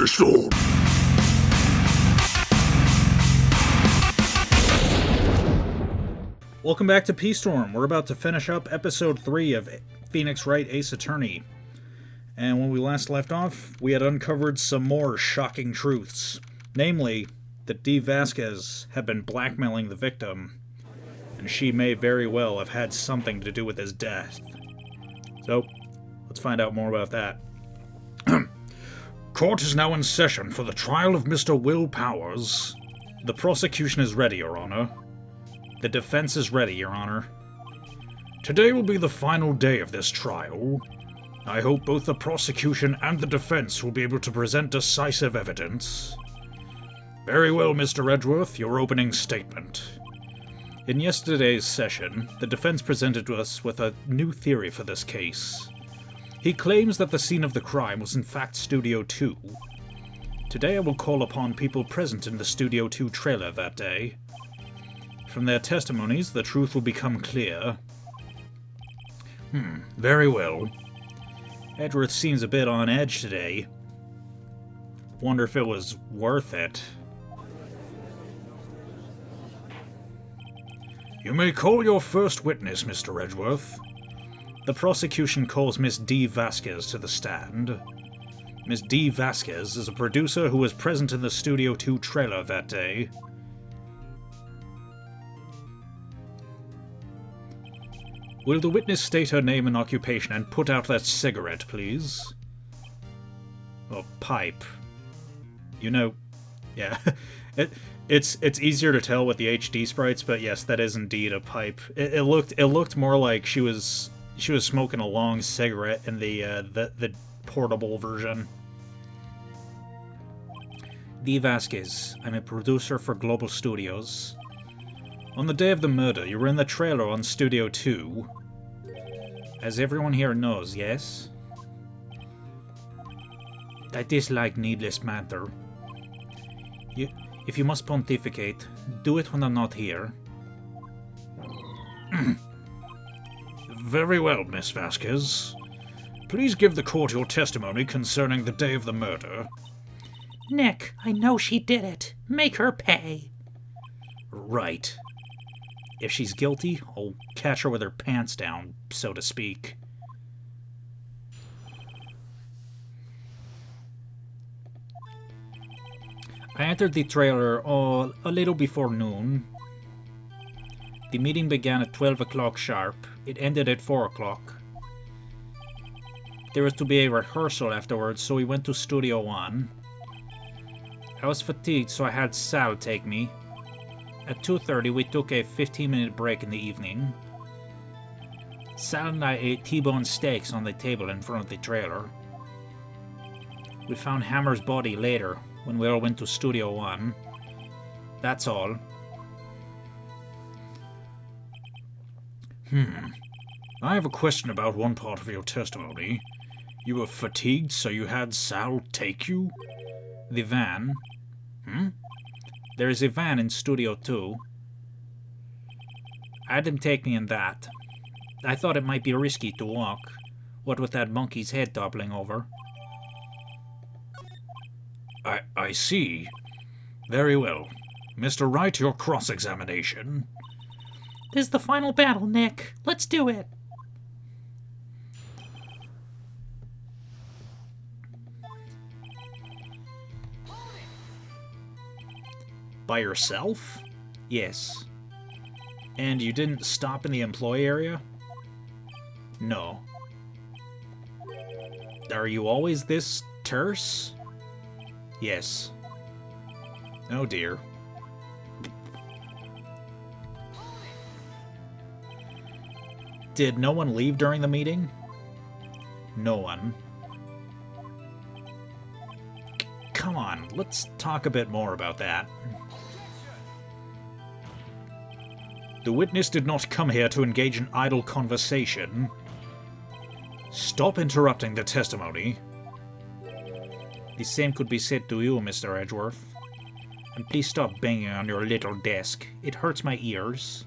Storm. Welcome back to P-Storm. We're about to finish up episode 3 of Phoenix Wright Ace Attorney. And when we last left off, we had uncovered some more shocking truths. Namely, that Dee Vasquez had been blackmailing the victim, and she may very well have had something to do with his death. So, let's find out more about that. Court is now in session for the trial of Mr. Will Powers. The prosecution is ready, Your Honor. The defense is ready, Your Honor. Today will be the final day of this trial. I hope both the prosecution and the defense will be able to present decisive evidence. Very well, Mr. Edgeworth, your opening statement. In yesterday's session, the defense presented us with a new theory for this case. He claims that the scene of the crime was in fact Studio 2. Today I will call upon people present in the Studio 2 trailer that day. From their testimonies, the truth will become clear. Very well. Edgeworth seems a bit on edge today. Wonder if it was worth it. You may call your first witness, Mr. Edgeworth. The prosecution calls Miss Dee Vasquez to the stand. Miss Dee Vasquez is a producer who was present in the Studio 2 trailer that day. Will the witness state her name and occupation and put out that cigarette, please? Or pipe. You know, yeah. It's easier to tell with the HD sprites, but yes, that is indeed a pipe. It looked more like she was smoking a long cigarette in the portable version. Dee Vasquez, I'm a producer for Global Studios. On the day of the murder, you were in the trailer on Studio 2. As everyone here knows, yes? I dislike needless banter. If you must pontificate, do it when I'm not here. Very well, Miss Vasquez. Please give the court your testimony concerning the day of the murder. Nick, I know she did it. Make her pay. Right. If she's guilty, I'll catch her with her pants down, so to speak. I entered the trailer a little before noon. The meeting began at 12 o'clock sharp. It ended at 4 o'clock. There was to be a rehearsal afterwards, so we went to Studio 1. I was fatigued, so I had Sal take me. At 2:30, we took a 15-minute break in the evening. Sal and I ate T-bone steaks on the table in front of the trailer. We found Hammer's body later, when we all went to Studio 1. That's all. I have a question about one part of your testimony. You were fatigued, so you had Sal take you? The van. There is a van in Studio 2. I had him take me in that. I thought it might be risky to walk, what with that monkey's head toppling over. I see. Very well. Mr. Wright, your cross-examination. This is the final battle, Nick. Let's do it. By yourself? Yes. And you didn't stop in the employee area? No. Are you always this terse? Yes. Oh dear. Did no one leave during the meeting? No one. Come on, let's talk a bit more about that. The witness did not come here to engage in idle conversation. Stop interrupting the testimony. The same could be said to you, Mr. Edgeworth. And please stop banging on your little desk. It hurts my ears.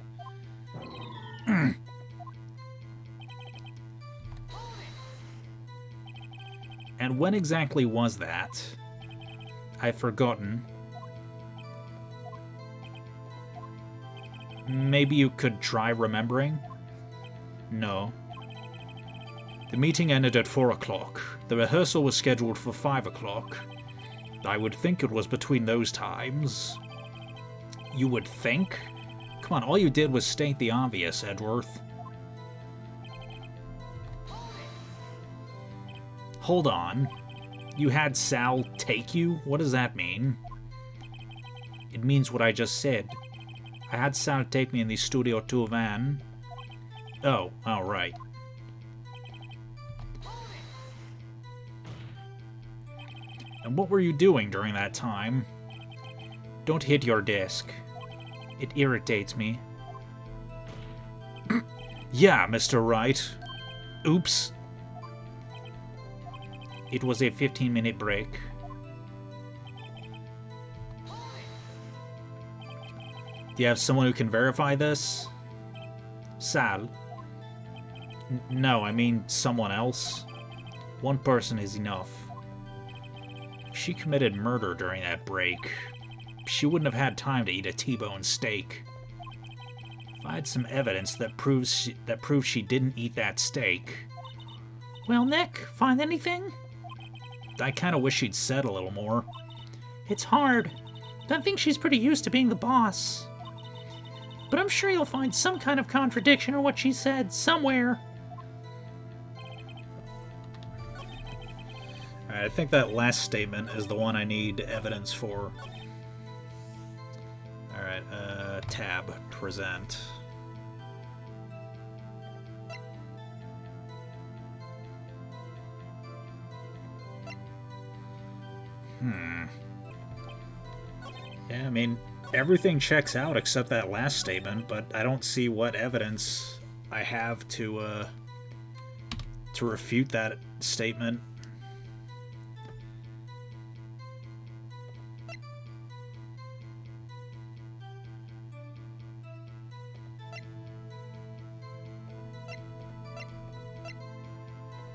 And when exactly was that? I've forgotten. Maybe you could try remembering? No. The meeting ended at 4 o'clock. The rehearsal was scheduled for 5 o'clock. I would think it was between those times. You would think? Come on, all you did was state the obvious, Edgeworth. Hold on. You had Sal take you? What does that mean? It means what I just said. I had Sal take me in the Studio 2 van. Oh, right. And what were you doing during that time? Don't hit your desk. It irritates me. Yeah, Mr. Wright. Oops. It was a 15-minute break. Do you have someone who can verify this? Sal? No, I mean someone else. One person is enough. If she committed murder during that break, she wouldn't have had time to eat a T-bone steak. If I had some evidence that proves she didn't eat that steak... Well, Nick, find anything? I kind of wish she'd said a little more. It's hard. I think she's pretty used to being the boss. But I'm sure you'll find some kind of contradiction in what she said somewhere. Alright, I think that last statement is the one I need evidence for. Alright, tab, present. Yeah, I mean, everything checks out except that last statement, but I don't see what evidence I have to refute that statement.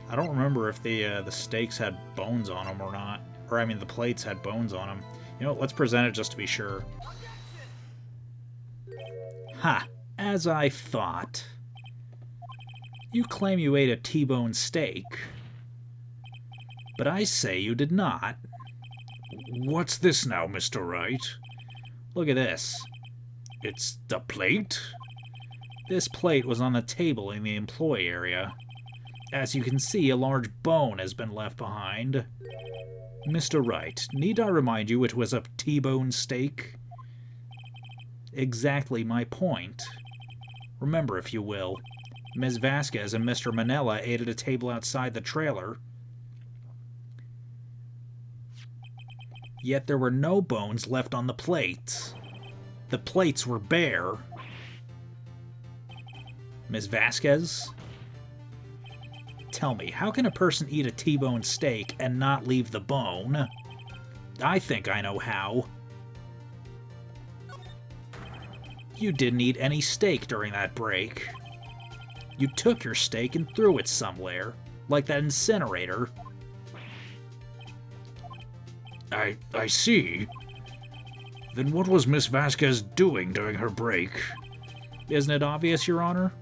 I don't remember if the steaks had bones on them or not. Or, I mean, the plates had bones on them. You know, let's present it just to be sure. Ha! As I thought. You claim you ate a T-bone steak. But I say you did not. What's this now, Mr. Wright? Look at this. It's the plate? This plate was on the table in the employee area. As you can see, a large bone has been left behind. Mr. Wright, need I remind you it was a T-bone steak? Exactly my point. Remember, if you will, Ms. Vasquez and Mr. Manella ate at a table outside the trailer. Yet there were no bones left on the plates. The plates were bare. Ms. Vasquez? Tell me, how can a person eat a T-bone steak and not leave the bone? I think I know how. You didn't eat any steak during that break. You took your steak and threw it somewhere, like that incinerator. I see. Then what was Miss Vasquez doing during her break? Isn't it obvious, Your Honor?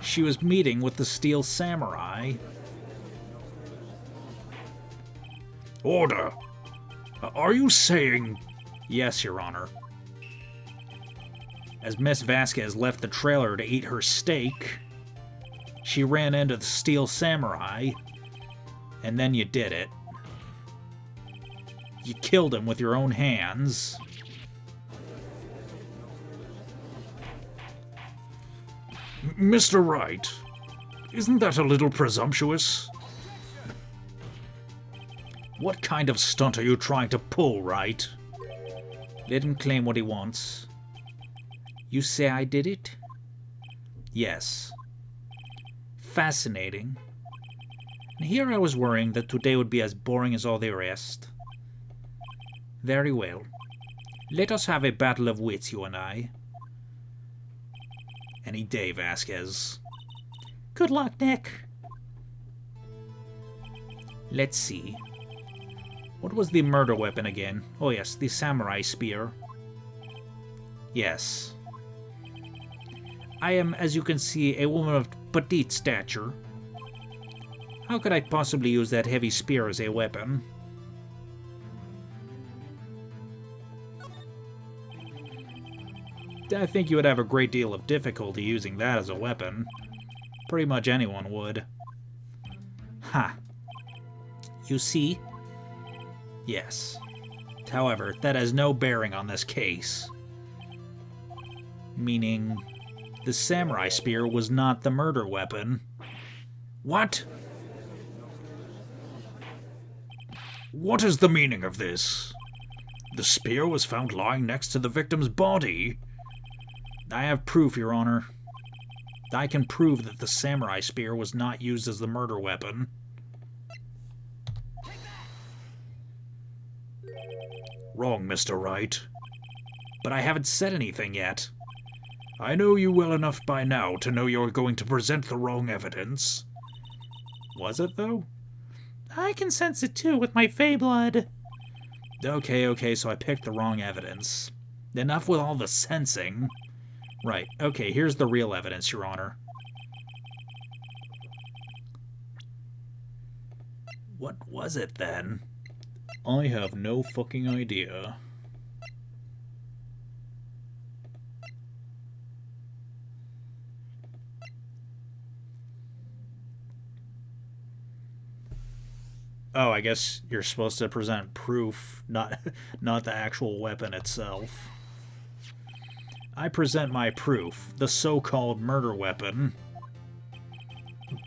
She was meeting with the Steel Samurai. Order! Are you saying... Yes, Your Honor. As Miss Vasquez left the trailer to eat her steak, she ran into the Steel Samurai, and then you did it. You killed him with your own hands. Mr. Wright, isn't that a little presumptuous? What kind of stunt are you trying to pull, Wright? Let him claim what he wants. You say I did it? Yes. Fascinating. And here I was worrying that today would be as boring as all the rest. Very well. Let us have a battle of wits, you and I. Any day, Vasquez. Good luck, Nick. Let's see. What was the murder weapon again? Oh yes, the samurai spear. Yes. I am, as you can see, a woman of petite stature. How could I possibly use that heavy spear as a weapon? I think you would have a great deal of difficulty using that as a weapon. Pretty much anyone would. Ha. You see? Yes. However, that has no bearing on this case. Meaning, the samurai spear was not the murder weapon. What? What is the meaning of this? The spear was found lying next to the victim's body. I have proof, Your Honor. I can prove that the samurai spear was not used as the murder weapon. Wrong, Mr. Wright. But I haven't said anything yet. I know you well enough by now to know you're going to present the wrong evidence. Was it, though? I can sense it too with my fey blood. Okay, so I picked the wrong evidence. Enough with all the sensing. Right, okay, here's the real evidence, Your Honor. What was it, then? I have no fucking idea. Oh, I guess you're supposed to present proof, not the actual weapon itself. I present my proof, the so-called murder weapon.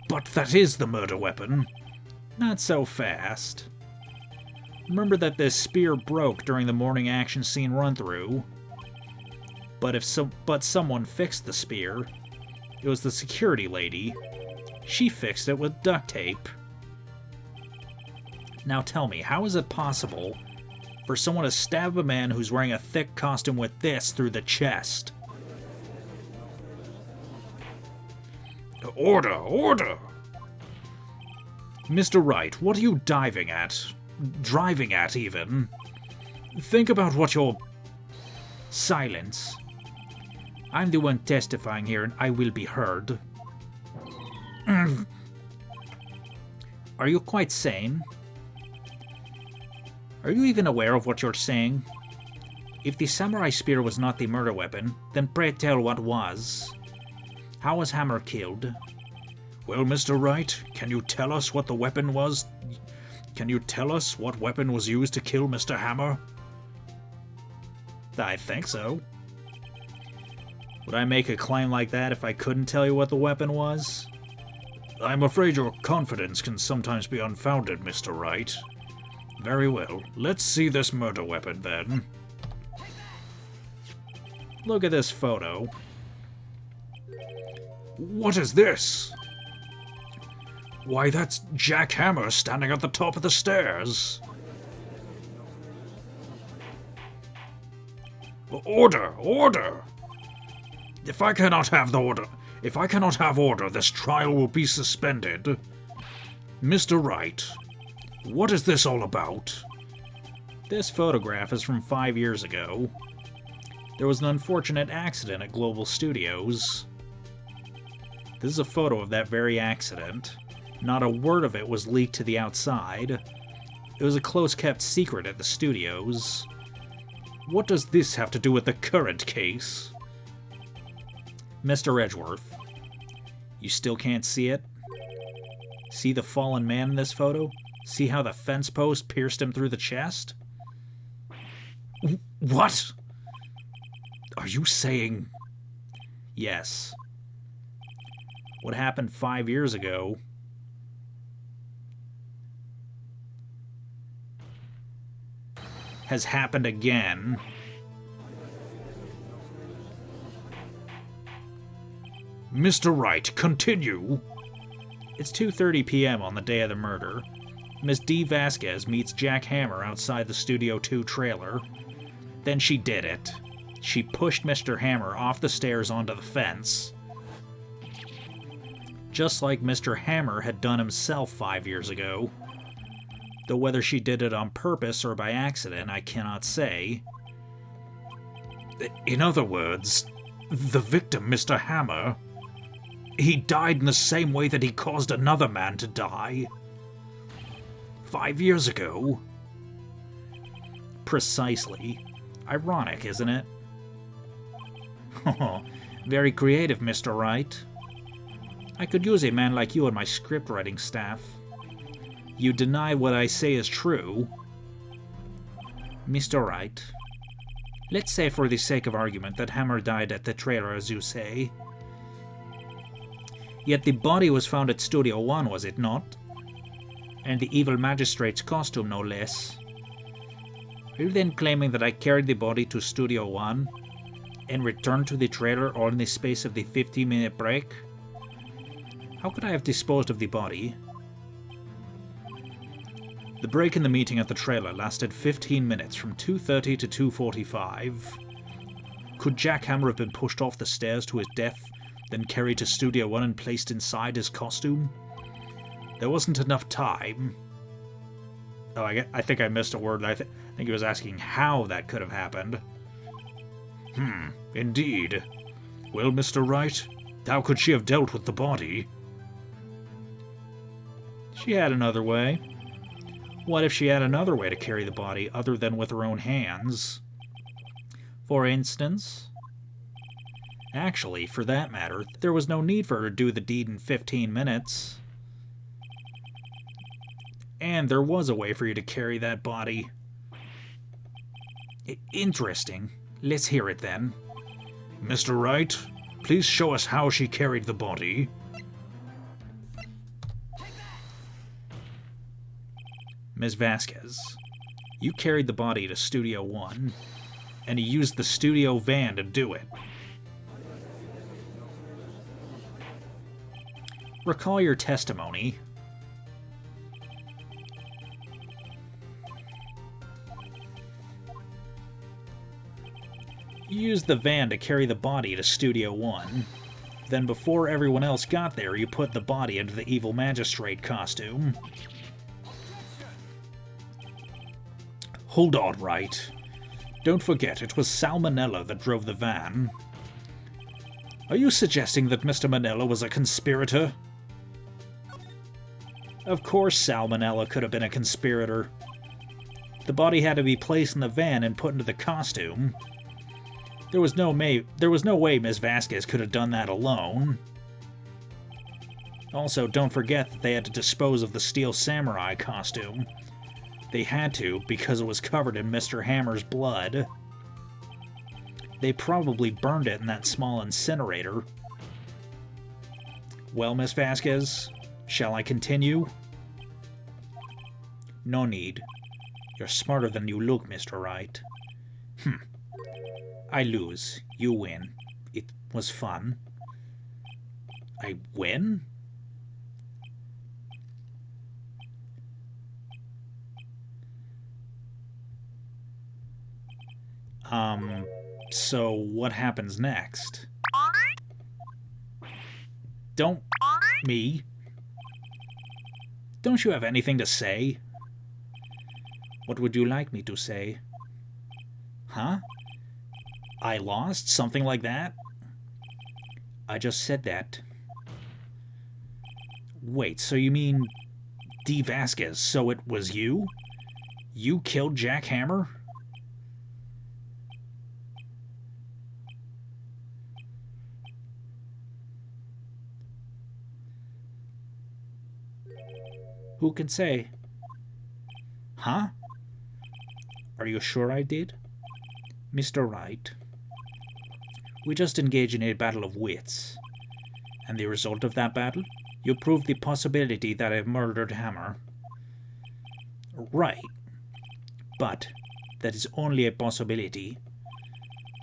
But that is the murder weapon. Not so fast. Remember that this spear broke during the morning action scene run-through. But someone fixed the spear. It was the security lady. She fixed it with duct tape. Now tell me, how is it possible for someone to stab a man who's wearing a thick costume with this through the chest? Order! Order! Mr. Wright, what are you diving at? Driving at, even? Think about what you're... Silence. I'm the one testifying here, and I will be heard. Are you quite sane? Are you even aware of what you're saying? If the samurai spear was not the murder weapon, then pray tell what was. How was Hammer killed? Well, Mr. Wright, can you tell us what the weapon was? Can you tell us what weapon was used to kill Mr. Hammer? I think so. Would I make a claim like that if I couldn't tell you what the weapon was? I'm afraid your confidence can sometimes be unfounded, Mr. Wright. Very well, let's see this murder weapon then. Look at this photo. What is this? Why, that's Jack Hammer standing at the top of the stairs. Order! Order! If I cannot have order, this trial will be suspended. Mr. Wright, what is this all about? This photograph is from 5 years ago. There was an unfortunate accident at Global Studios. This is a photo of that very accident. Not a word of it was leaked to the outside. It was a close-kept secret at the studios. What does this have to do with the current case? Mr. Edgeworth, you still can't see it? See the fallen man in this photo? See how the fence post pierced him through the chest? What? Are you saying... Yes. What happened 5 years ago has happened again. Mr. Wright, continue. It's 2:30 p.m. on the day of the murder. Miss D. Vasquez meets Jack Hammer outside the Studio 2 trailer. Then she did it. She pushed Mr. Hammer off the stairs onto the fence. Just like Mr. Hammer had done himself 5 years ago. Though whether she did it on purpose or by accident, I cannot say. In other words, the victim, Mr. Hammer, he died in the same way that he caused another man to die 5 years ago. Precisely. Ironic, isn't it? Oh, very creative, Mr. Wright. I could use a man like you on my script writing staff. You deny what I say is true. Mr. Wright, let's say for the sake of argument that Hammer died at the trailer, as you say. Yet the body was found at Studio One, was it not? And the evil magistrate's costume, no less. Are you then claiming that I carried the body to Studio One and returned to the trailer all in the space of the 15-minute break? How could I have disposed of the body? The break in the meeting at the trailer lasted 15 minutes, from 2:30 to 2:45. Could Jack Hammer have been pushed off the stairs to his death, then carried to Studio One and placed inside his costume? There wasn't enough time. Oh, I think I missed a word. I think he was asking how that could have happened. Indeed. Well, Mr. Wright, how could she have dealt with the body? She had another way. What if she had another way to carry the body other than with her own hands? For instance? Actually, for that matter, there was no need for her to do the deed in 15 minutes. And there was a way for you to carry that body. Interesting. Let's hear it then. Mr. Wright, please show us how she carried the body. Ms. Vasquez, you carried the body to Studio One, and you used the studio van to do it. Recall your testimony. You used the van to carry the body to Studio One. Then before everyone else got there, you put the body into the evil magistrate costume. Hold on, Wright. Don't forget, it was Sal Manella that drove the van. Are you suggesting that Mr. Manella was a conspirator? Of course Sal Manella could have been a conspirator. The body had to be placed in the van and put into the costume. There was no way Ms. Vasquez could have done that alone. Also, don't forget that they had to dispose of the Steel Samurai costume. They had to, because it was covered in Mr. Hammer's blood. They probably burned it in that small incinerator. Well, Miss Vasquez, shall I continue? No need. You're smarter than you look, Mr. Wright. I lose. You win. It was fun. I win? So what happens next? Don't... Me? Don't you have anything to say? What would you like me to say? Huh? I lost? Something like that? I just said that. Wait, so you mean... D. Vasquez, so it was you? You killed Jack Hammer? Who can say? Huh? Are you sure I did? Mr. Wright, we just engaged in a battle of wits. And the result of that battle? You proved the possibility that I murdered Hammer. Right. But that is only a possibility.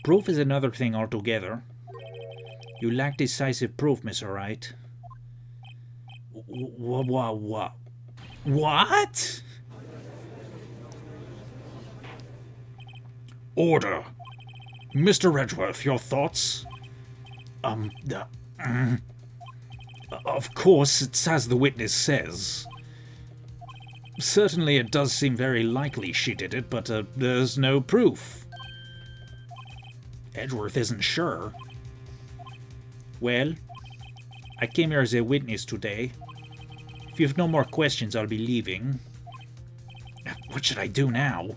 Proof is another thing altogether. You lack decisive proof, Mr. Wright. What? Order. Mr. Edgeworth, your thoughts? Of course, it's as the witness says. certainly it does seem very likely she did it, but there's no proof. Edgeworth isn't sure. Well, I came here as a witness today. If you have no more questions, I'll be leaving. What should I do now?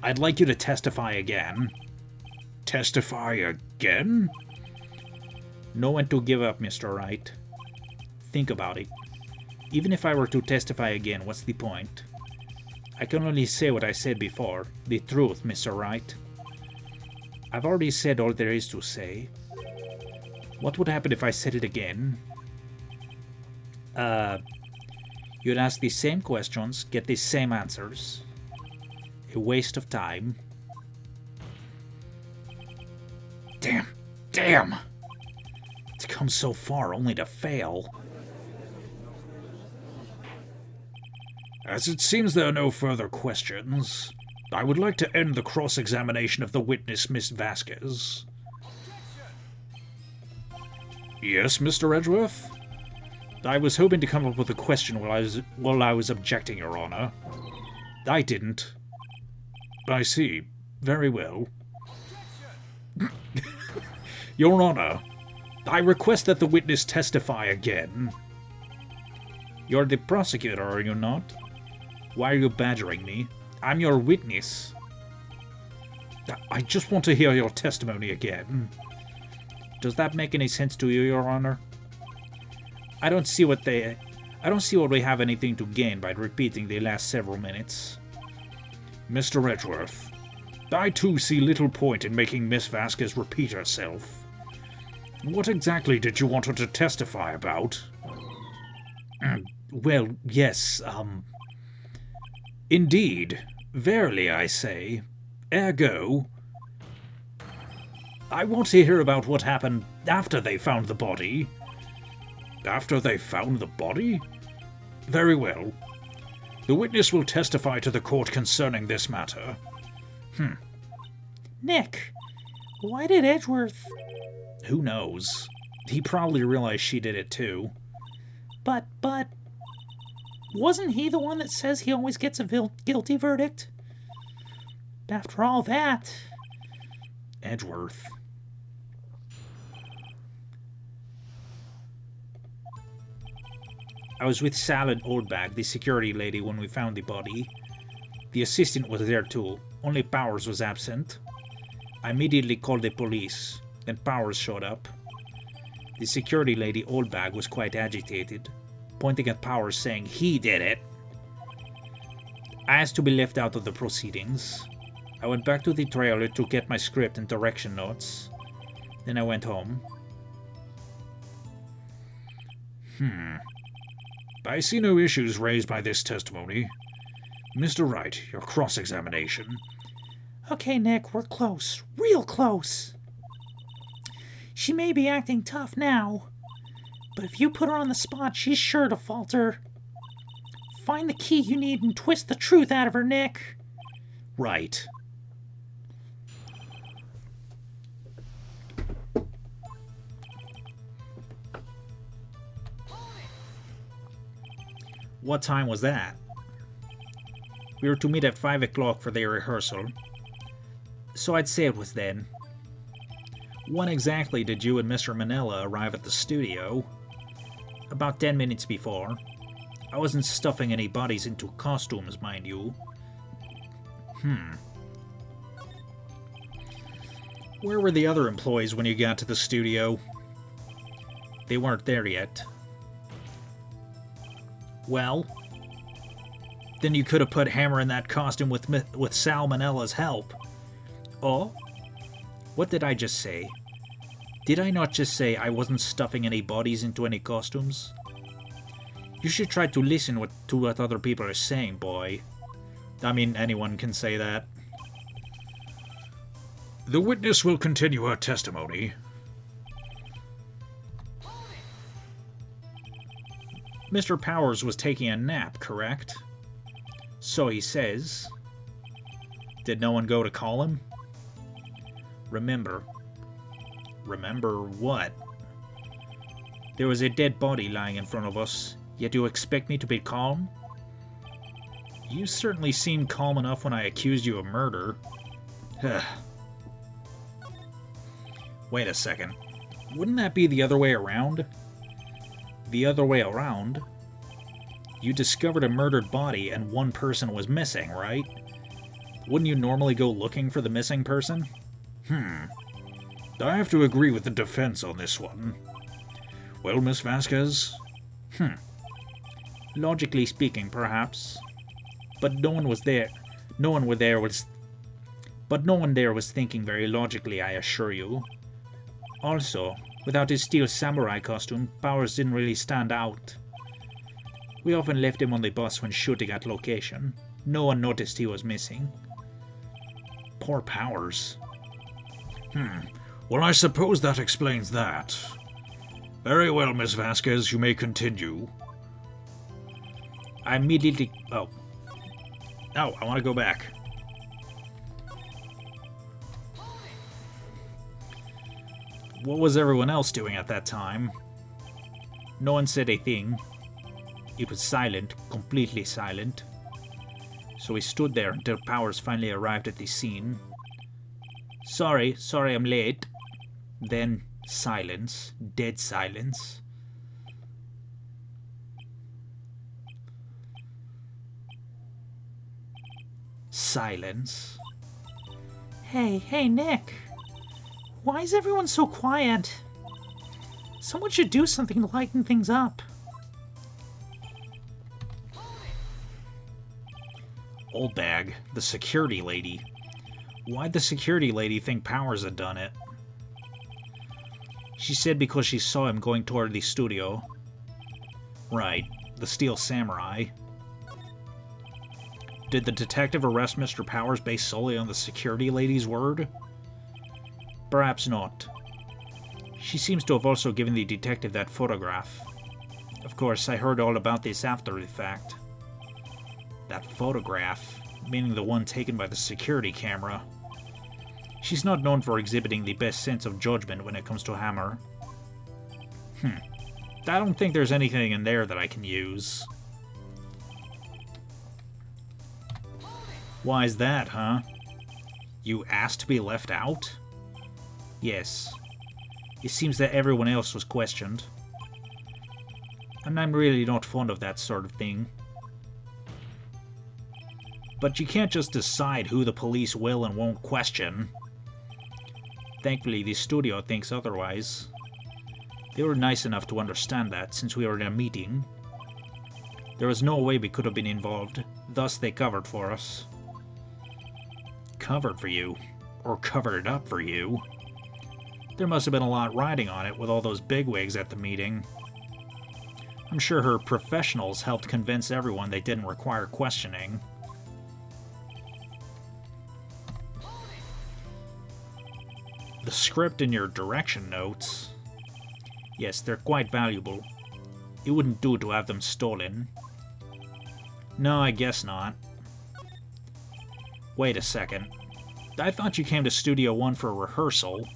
I'd like you to testify again. Testify again? Know when to give up, Mr. Wright. Think about it. Even if I were to testify again, what's the point? I can only say what I said before. The truth, Mr. Wright. I've already said all there is to say. What would happen if I said it again? You'd ask the same questions, get the same answers. A waste of time. Damn! It's come so far only to fail. As it seems there are no further questions, I would like to end the cross-examination of the witness, Miss Vasquez. Yes, Mr. Edgeworth? I was hoping to come up with a question while I was objecting, Your Honor. I didn't. I see. Very well. Your Honor, I request that the witness testify again. You're the prosecutor, are you not? Why are you badgering me? I'm your witness. I just want to hear your testimony again. Does that make any sense to you, Your Honor? I don't see what we have anything to gain by repeating the last several minutes. Mr. Edgeworth, I too see little point in making Miss Vasquez repeat herself. What exactly did you want her to testify about? Well, yes, Indeed, verily I say, ergo, I want to hear about what happened after they found the body. After they found the body? Very well. The witness will testify to the court concerning this matter. Nick, why did Edgeworth... Who knows? He probably realized she did it too. But... wasn't he the one that says he always gets a guilty verdict? After all that... Edgeworth. I was with Sal and Oldbag, the security lady, when we found the body. The assistant was there too, only Powers was absent. I immediately called the police, then Powers showed up. The security lady, Oldbag, was quite agitated, pointing at Powers saying he did it. I asked to be left out of the proceedings. I went back to the trailer to get my script and direction notes. Then I went home. I see no issues raised by this testimony. Mr. Wright, your cross-examination. Okay, Nick, we're close. Real close. She may be acting tough now, but if you put her on the spot, she's sure to falter. Find the key you need and twist the truth out of her, Nick. Right. What time was that? We were to meet at 5 o'clock for the rehearsal, so I'd say it was then. When exactly did you and Mr. Manella arrive at the studio? About 10 minutes before. I wasn't stuffing any bodies into costumes, mind you. Where were the other employees when you got to the studio? They weren't there yet. Well, then you could have put Hammer in that costume with Sal Manella's help. Oh? What did I just say? Did I not just say I wasn't stuffing any bodies into any costumes? You should try to listen to what other people are saying, boy. I mean, anyone can say that. The witness will continue her testimony. Mr. Powers was taking a nap, correct? So he says. Did no one go to call him? Remember. Remember what? There was a dead body lying in front of us, yet you expect me to be calm? You certainly seemed calm enough when I accused you of murder. Wait a second. Wouldn't that be the other way around? The other way around? You discovered a murdered body and one person was missing, right? Wouldn't you normally go looking for the missing person? I have to agree with the defense on this one. Well, Miss Vasquez? Logically speaking, perhaps. But no one there was thinking very logically, I assure you. Also, without his steel samurai costume, Powers didn't really stand out. We often left him on the bus when shooting at location. No one noticed he was missing. Poor Powers. Well, I suppose that explains that. Very well, Miss Vasquez, you may continue. I immediately... Oh, I want to go back. What was everyone else doing at that time? No one said a thing. It was silent, completely silent. So we stood there until Powers finally arrived at the scene. Sorry, I'm late. Then silence, dead silence. Silence. Hey, Nick. Why is everyone so quiet? Someone should do something to lighten things up. Old bag, the security lady. Why'd the security lady think Powers had done it? She said because she saw him going toward the studio. Right, the Steel Samurai. Did the detective arrest Mr. Powers based solely on the security lady's word? Perhaps not. She seems to have also given the detective that photograph. Of course, I heard all about this after the fact. That photograph, meaning the one taken by the security camera. She's not known for exhibiting the best sense of judgment when it comes to Hammer. I don't think there's anything in there that I can use. Why's that, huh? You asked to be left out? Yes. It seems that everyone else was questioned. And I'm really not fond of that sort of thing. But you can't just decide who the police will and won't question. Thankfully, the studio thinks otherwise. They were nice enough to understand that since we were in a meeting. There was no way we could have been involved, thus they covered for us. Covered for you? Or covered it up for you? There must have been a lot riding on it with all those bigwigs at the meeting. I'm sure her professionals helped convince everyone they didn't require questioning. The script in your direction notes. Yes, they're quite valuable. It wouldn't do to have them stolen. No, I guess not. Wait a second. I thought you came to Studio One for a rehearsal.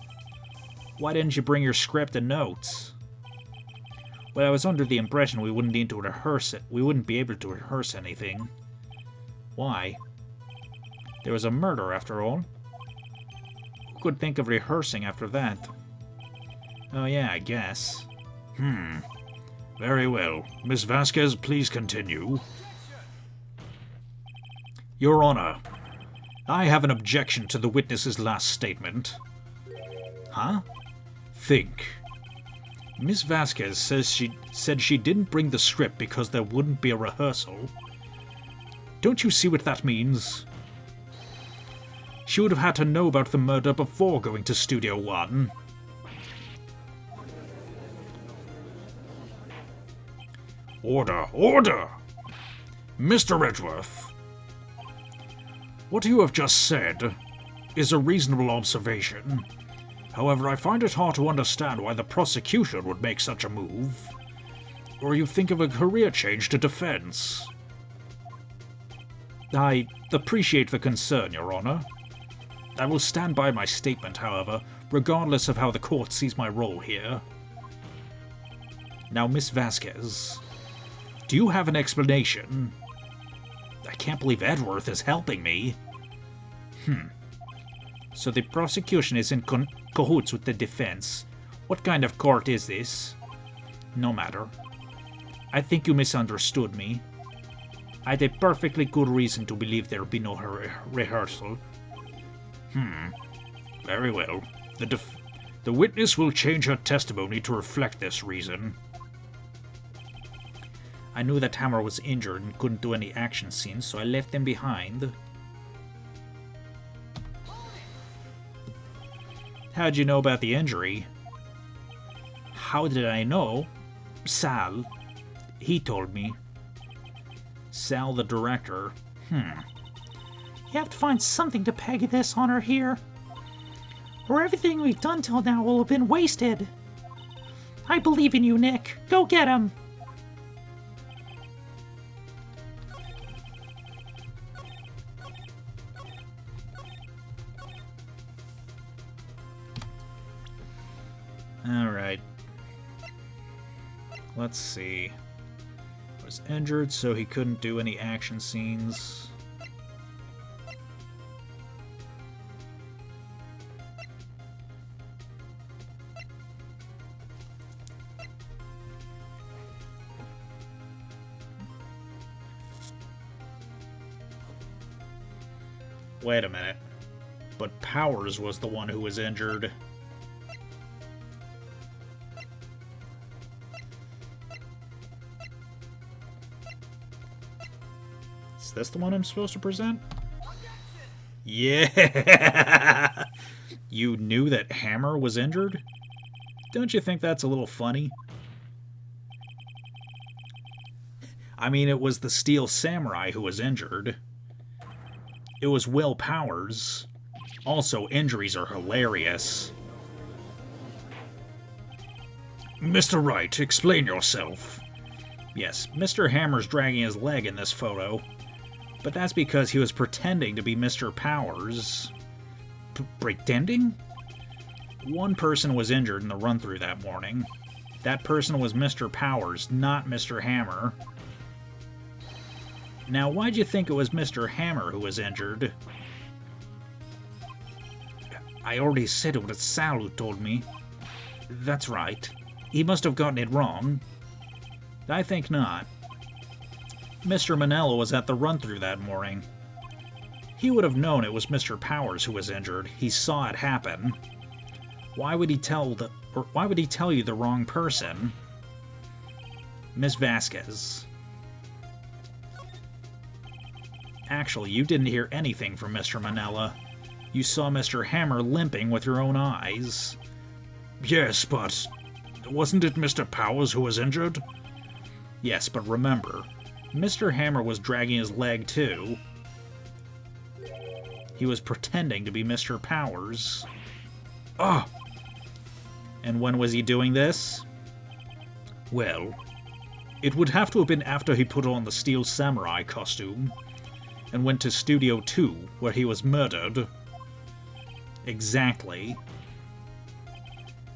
Why didn't you bring your script and notes? Well, I was under the impression we wouldn't need to rehearse it. We wouldn't be able to rehearse anything. Why? There was a murder, after all. Who could think of rehearsing after that? Oh yeah, I guess. Very well. Miss Vasquez, please continue. Your Honor, I have an objection to the witness's last statement. Huh? Think. Miss Vasquez said she didn't bring the script because there wouldn't be a rehearsal. Don't you see what that means? She would have had to know about the murder before going to Studio One. Order! Order! Mr. Edgeworth, what you have just said is a reasonable observation. However, I find it hard to understand why the prosecution would make such a move. Or you think of a career change to defense. I appreciate the concern, Your Honor. I will stand by my statement, however, regardless of how the court sees my role here. Now, Miss Vasquez, do you have an explanation? I can't believe Edgeworth is helping me. So the prosecution is in cahoots with the defense. What kind of court is this? No matter. I think you misunderstood me. I had a perfectly good reason to believe there would be no rehearsal. Very well. The witness will change her testimony to reflect this reason. I knew that Hammer was injured and couldn't do any action scenes, so I left him behind. How'd you know about the injury? How did I know? Sal. He told me. Sal, the director. You have to find something to peg this on her here, or everything we've done till now will have been wasted. I believe in you, Nick. Go get him. Alright. Let's see. Was injured, so he couldn't do any action scenes. Wait a minute. But Powers was the one who was injured. Is this the one I'm supposed to present? Yeah! You knew that Hammer was injured? Don't you think that's a little funny? I mean, it was the Steel Samurai who was injured. It was Will Powers. Also, injuries are hilarious. Mr. Wright, explain yourself. Yes, Mr. Hammer's dragging his leg in this photo. But that's because he was pretending to be Mr. Powers. Pretending? One person was injured in the run-through that morning. That person was Mr. Powers, not Mr. Hammer. Now, why'd you think it was Mr. Hammer who was injured? I already said it was Sal who told me. That's right. He must have gotten it wrong. I think not. Mr. Manella was at the run-through that morning. He would have known it was Mr. Powers who was injured. He saw it happen. Why would he tell you the wrong person? Miss Vasquez. Actually, you didn't hear anything from Mr. Manella. You saw Mr. Hammer limping with your own eyes. Yes, but wasn't it Mr. Powers who was injured? Yes, but remember, Mr. Hammer was dragging his leg too. He was pretending to be Mr. Powers. Ah! And when was he doing this? Well, it would have to have been after he put on the Steel Samurai costume and went to Studio 2, where he was murdered. Exactly.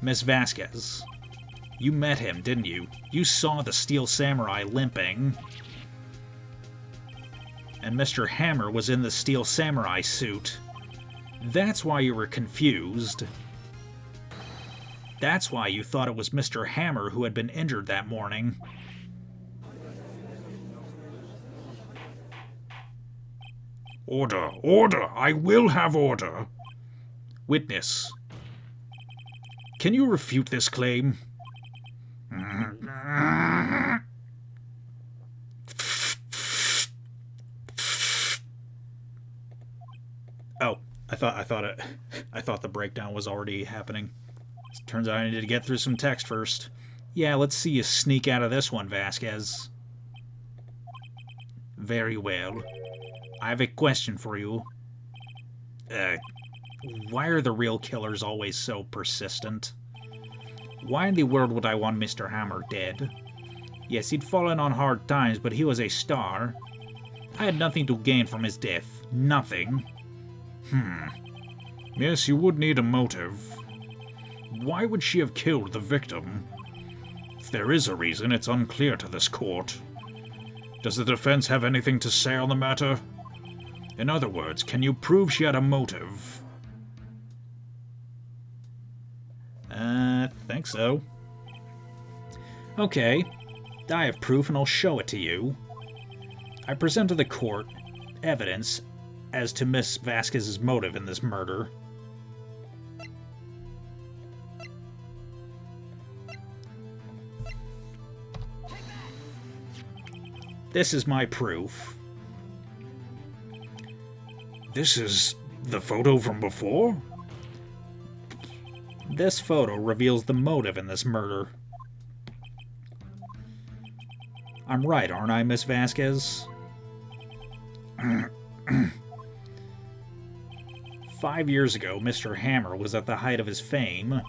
Miss Vasquez, you met him, didn't you? You saw the Steel Samurai limping. And Mr. Hammer was in the Steel Samurai suit. That's why you were confused. That's why you thought it was Mr. Hammer who had been injured that morning. Order! Order! I will have order! Witness, can you refute this claim? Oh, I thought the breakdown was already happening. Turns out I needed to get through some text first. Yeah, let's see you sneak out of this one, Vasquez. Very well. I have a question for you. Why are the real killers always so persistent? Why in the world would I want Mr. Hammer dead? Yes, he'd fallen on hard times, but he was a star. I had nothing to gain from his death. Nothing. Yes, you would need a motive. Why would she have killed the victim? If there is a reason, it's unclear to this court. Does the defense have anything to say on the matter? In other words, can you prove she had a motive? Think so. Okay, I have proof and I'll show it to you. I present to the court evidence as to Miss Vasquez's motive in this murder. This is my proof. This is the photo from before? This photo reveals the motive in this murder. I'm right, aren't I, Miss Vasquez? 5 years ago, Mr. Hammer was at the height of his fame.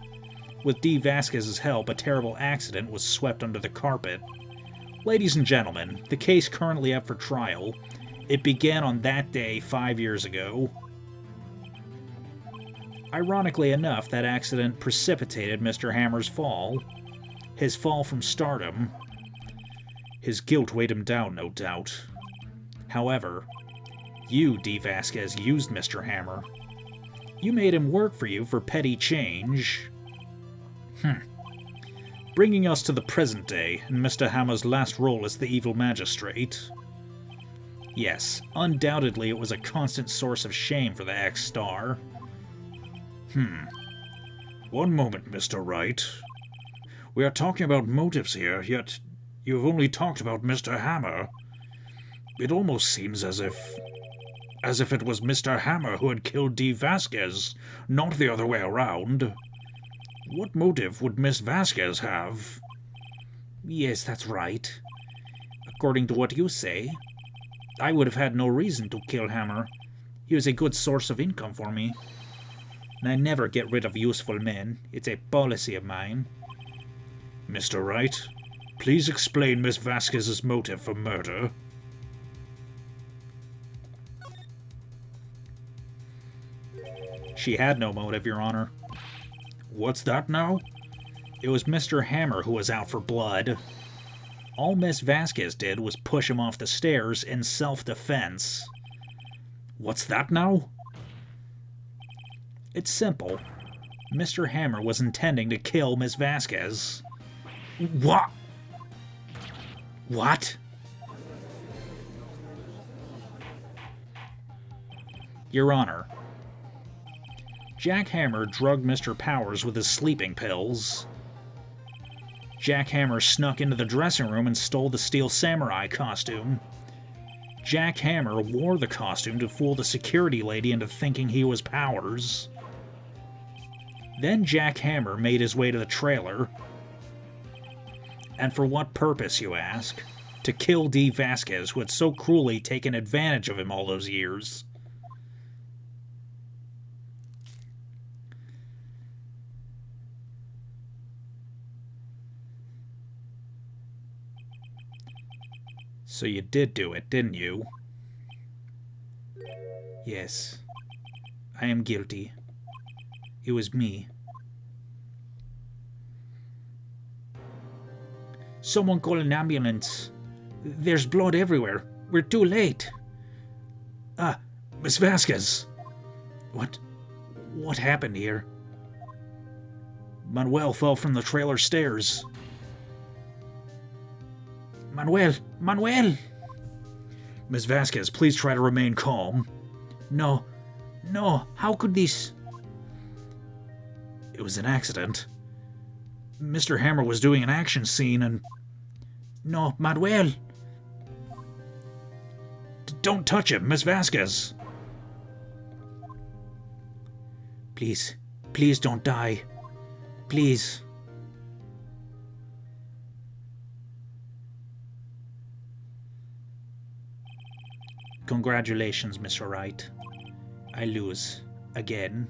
With D. Vasquez's help, a terrible accident was swept under the carpet. Ladies and gentlemen, the case currently up for trial. It began on that day 5 years ago. Ironically enough, that accident precipitated Mr. Hammer's fall. His fall from stardom. His guilt weighed him down, no doubt. However, you, D. Vasquez, used Mr. Hammer. You made him work for you for petty change. Bringing us to the present day, and Mr. Hammer's last role as the evil magistrate. Yes, undoubtedly it was a constant source of shame for the ex-star. One moment, Mr. Wright. We are talking about motives here, yet you have only talked about Mr. Hammer. It almost seems as if it was Mr. Hammer who had killed D. Vasquez, not the other way around. What motive would Miss Vasquez have? Yes, that's right. According to what you say, I would have had no reason to kill Hammer. He was a good source of income for me. And I never get rid of useful men. It's a policy of mine. Mr. Wright, please explain Miss Vasquez's motive for murder. She had no motive, Your Honor. What's that now? It was Mr. Hammer who was out for blood. All Miss Vasquez did was push him off the stairs in self-defense. What's that now? It's simple. Mr. Hammer was intending to kill Miss Vasquez. What? What? Your Honor, Jack Hammer drugged Mr. Powers with his sleeping pills. Jack Hammer snuck into the dressing room and stole the steel samurai costume. Jack Hammer wore the costume to fool the security lady into thinking he was Powers. Then Jack Hammer made his way to the trailer. And for what purpose, you ask? To kill D. Vasquez, who had so cruelly taken advantage of him all those years. So you did do it, didn't you? Yes. I am guilty. It was me. Someone call an ambulance. There's blood everywhere. We're too late. Miss Vasquez. What happened here? Manuel fell from the trailer stairs. Manuel! Miss Vasquez, please try to remain calm. No, how could this... It was an accident. Mr. Hammer was doing an action scene and... No, Manuel! Don't touch him, Miss Vasquez! Please don't die. Please. Congratulations, Mr. Wright. I lose. Again.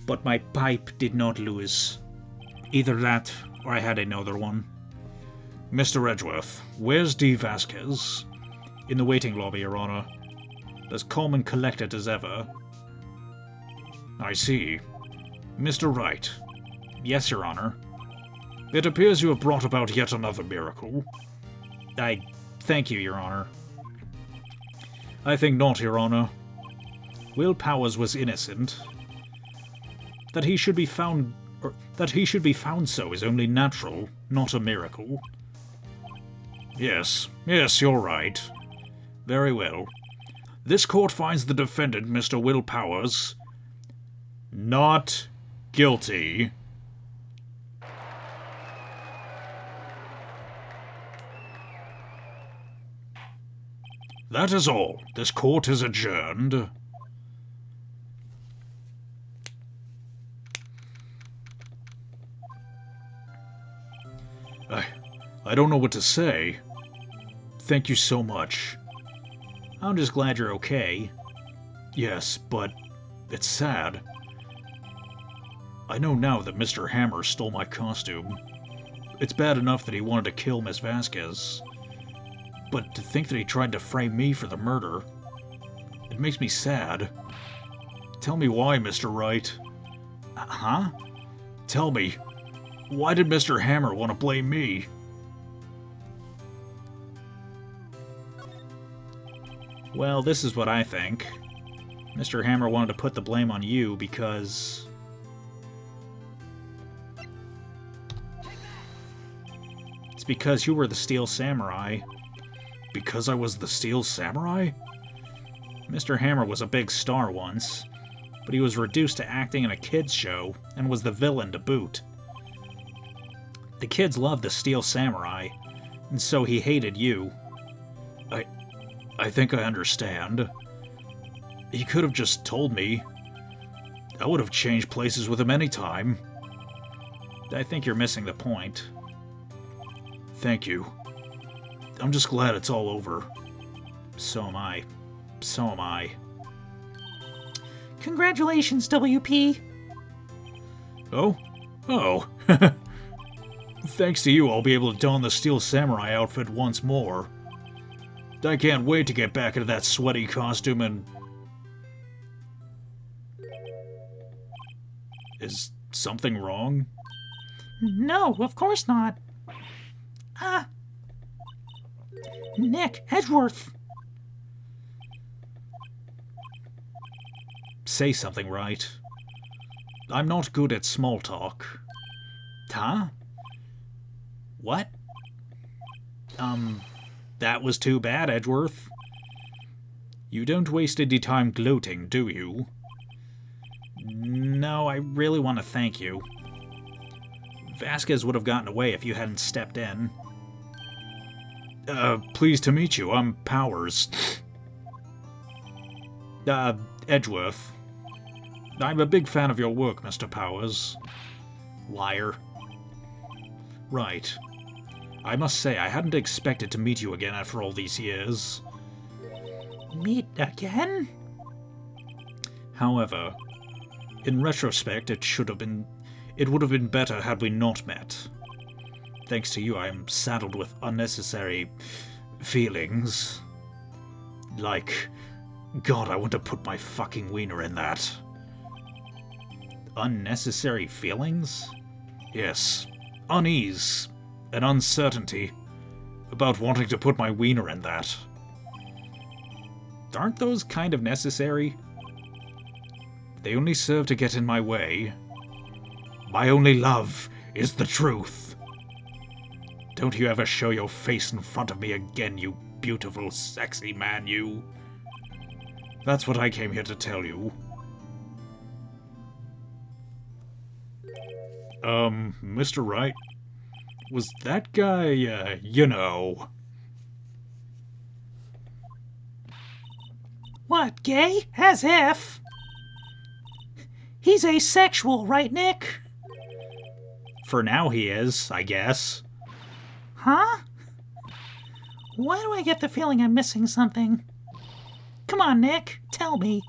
But my pipe did not lose. Either that, or I had another one. Mr. Edgeworth, where's D. Vasquez? In the waiting lobby, Your Honor. As calm and collected as ever. I see. Mr. Wright, Yes, Your Honor. it appears you have brought about yet another miracle. I thank you, Your Honor. I think not, Your Honor. Will Powers was innocent. That he should be found so is only natural, not a miracle. Yes, you're right. Very well. This court finds the defendant, Mr. Will Powers, not guilty. That is all. This court is adjourned. I don't know what to say. Thank you so much. I'm just glad you're okay. Yes, but it's sad. I know now that Mr. Hammer stole my costume. It's bad enough that he wanted to kill Miss Vasquez. But to think that he tried to frame me for the murder, it makes me sad. Tell me why, Mr. Wright. Huh? Tell me, why did Mr. Hammer want to blame me? Well, this is what I think. Mr. Hammer wanted to put the blame on you because... It's because you were the Steel Samurai. Because I was the Steel Samurai? Mr. Hammer was a big star once, but he was reduced to acting in a kids' show and was the villain to boot. The kids loved the Steel Samurai, and so he hated you. I think I understand. He could have just told me. I would have changed places with him any time. I think you're missing the point. Thank you. I'm just glad it's all over. So am I. So am I. Congratulations, WP. Oh? Thanks to you, I'll be able to don the Steel Samurai outfit once more. I can't wait to get back into that sweaty costume and... Is something wrong? No, of course not. Nick, Edgeworth. Say something, Wright. I'm not good at small talk. Huh? What? That was too bad, Edgeworth. You don't waste any time gloating, do you? No, I really want to thank you. Vasquez would have gotten away if you hadn't stepped in. Pleased to meet you. I'm Powers. Edgeworth. I'm a big fan of your work, Mr. Powers. Liar. Right. I must say, I hadn't expected to meet you again after all these years. Meet again? However, in retrospect, it would have been better had we not met. Thanks to you, I am saddled with unnecessary feelings. Like, God, I want to put my fucking wiener in that. Unnecessary feelings? Yes. Unease and uncertainty about wanting to put my wiener in that. Aren't those kind of necessary? They only serve to get in my way. My only love is the truth. Don't you ever show your face in front of me again, you beautiful, sexy man, you. That's what I came here to tell you. Mr. Wright? Was that guy, you know... What, gay? As if. He's asexual, right, Nick? For now he is, I guess. Huh? Why do I get the feeling I'm missing something? Come on, Nick, tell me.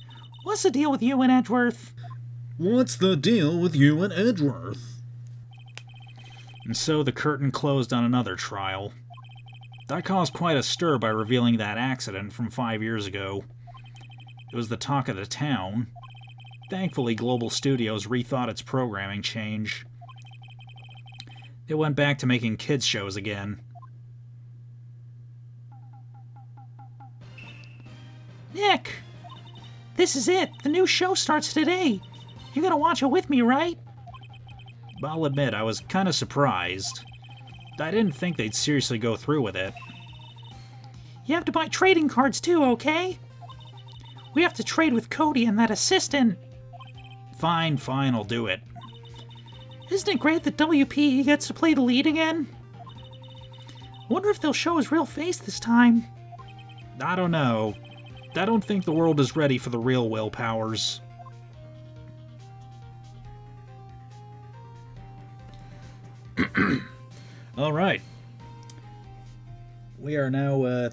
What's the deal with you and Edgeworth? What's the deal with you and Edgeworth? And so the curtain closed on another trial. That caused quite a stir by revealing that accident from 5 years ago. It was the talk of the town, Thankfully, Global Studios rethought its programming change. It went back to making kids shows again. Nick! This is it. The new show starts today. You're gonna watch it with me, right? I'll admit, I was kind of surprised. I didn't think they'd seriously go through with it. You have to buy trading cards too, okay? We have to trade with Cody and that assistant. Fine, I'll do it. Isn't it great that WP gets to play the lead again? Wonder if they'll show his real face this time. I don't know. I don't think the world is ready for the real Will Powers. All right. We are now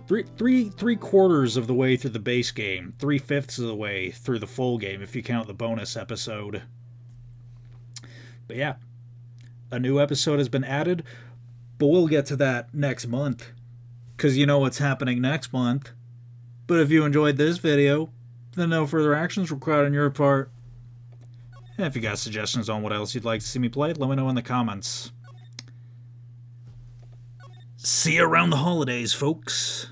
three quarters of the way through the base game, 3/5 of the way through the full game if you count the bonus episode. But yeah, a new episode has been added, but we'll get to that next month, because you know what's happening next month. But if you enjoyed this video, then no further actions required on your part. And if you got suggestions on what else you'd like to see me play, let me know in the comments. See you around the holidays, folks.